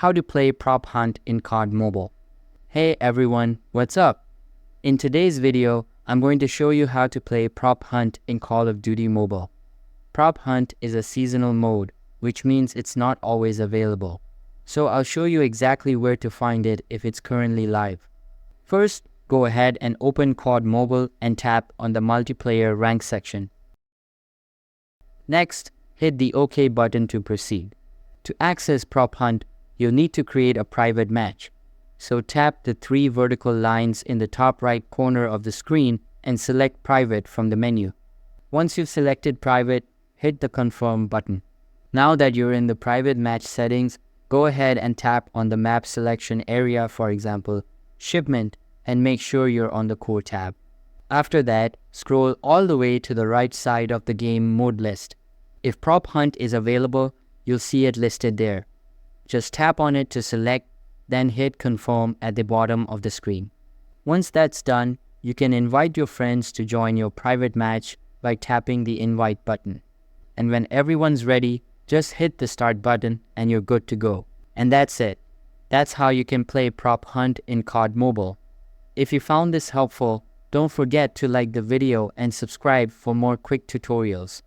how to play prop hunt in COD Mobile. Hey everyone, what's up? In today's video, I'm going to show you how to play prop hunt in Call of Duty Mobile. Prop hunt is a seasonal mode, which means it's not always available. So I'll show you exactly where to find it if it's currently live. First, go ahead and open COD Mobile and tap on the multiplayer rank section. Next, hit the OK button to proceed. To access prop hunt, you'll need to create a private match. So tap the three vertical lines in the top right corner of the screen and select private from the menu. Once you've selected private, hit the confirm button. Now that you're in the private match settings, go ahead and tap on the map selection area, for example, shipment, and make sure you're on the core tab. After that, scroll all the way to the right side of the game mode list. If prop hunt is available, you'll see it listed there. Just tap on it to select, then hit confirm at the bottom of the screen. Once that's done, you can invite your friends to join your private match by tapping the invite button. And when everyone's ready, just hit the start button and you're good to go. And that's it. That's how you can play prop hunt in COD Mobile. If you found this helpful, don't forget to like the video and subscribe for more quick tutorials.